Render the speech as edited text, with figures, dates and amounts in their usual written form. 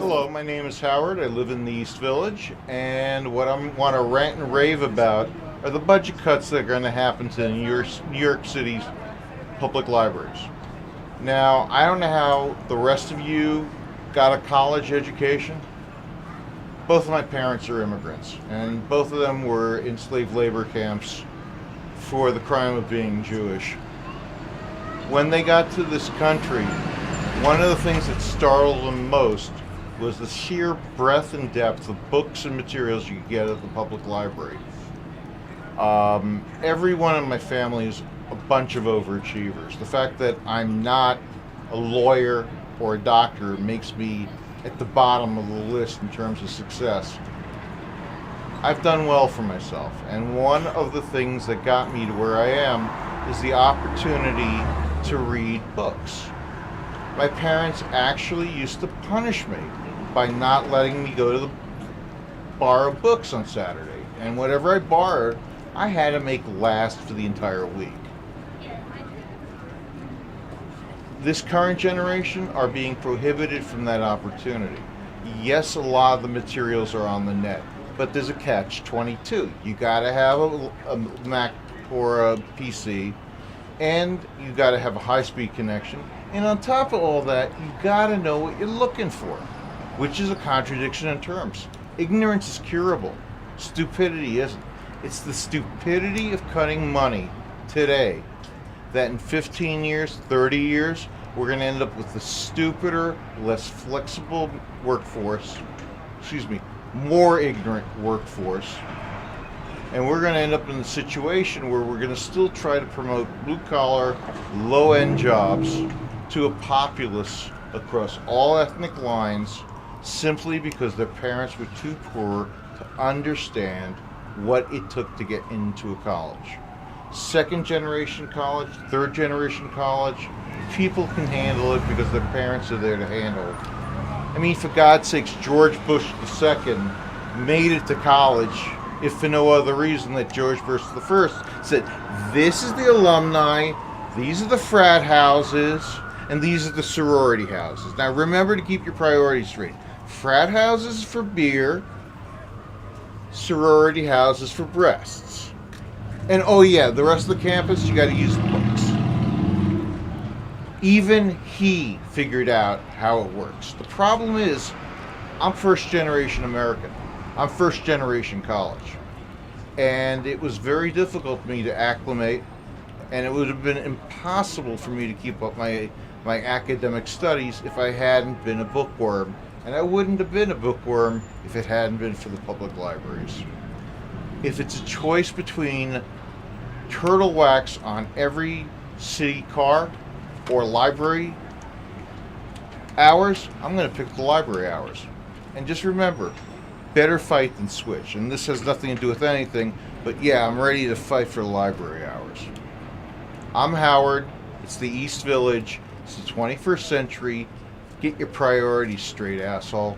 Hello, my name is Howard. I live in the East Village, and what I want to rant and rave about are the budget cuts that are going to happen to New York City's public libraries. Now, I don't know how the rest of you got a college education. Both of my parents are immigrants, and both of them were in slave labor camps for the crime of being Jewish. When they got to this country, one of the things that startled them most was the sheer breadth and depth of books and materials you get at the public library. Everyone in my family is a bunch of overachievers. The fact that I'm not a lawyer or a doctor makes me at the bottom of the list in terms of success. I've done well for myself, and one of the things that got me to where I am is the opportunity to read books. My parents actually used to punish me by not letting me go to borrow books on Saturday. And whatever I borrowed, I had to make last for the entire week. This current generation are being prohibited from that opportunity. Yes, a lot of the materials are on the net, but there's a catch-22. You gotta have a Mac or a PC, and you gotta have a high-speed connection. And on top of all that, you gotta know what you're looking for, which is a contradiction in terms. Ignorance is curable. Stupidity isn't. It's the stupidity of cutting money today that in 15 years, 30 years, we're going to end up with a stupider, less flexible workforce, more ignorant workforce, and we're going to end up in a situation where we're going to still try to promote blue-collar, low-end jobs to a populace across all ethnic lines simply because their parents were too poor to understand what it took to get into a college. Second generation college, third generation college, people can handle it because their parents are there to handle it. I mean, for God's sakes, George Bush II made it to college, if for no other reason that George Bush I said, this is the alumni, these are the frat houses, and these are the sorority houses. Now remember to keep your priorities straight. Frat houses for beer, sorority houses for breasts. And oh yeah, the rest of the campus, you got to use the books. Even he figured out how it works. The problem is, I'm first generation American. I'm first generation college. And it was very difficult for me to acclimate, and it would have been impossible for me to keep up my academic studies if I hadn't been a bookworm. And I wouldn't have been a bookworm if it hadn't been for the public libraries. If it's a choice between turtle wax on every city car or library hours, I'm going to pick the library hours. And just remember, better fight than switch. And this has nothing to do with anything, but yeah, I'm ready to fight for the library hours. I'm Howard. It's the East Village. It's the 21st century. Get your priorities straight, asshole.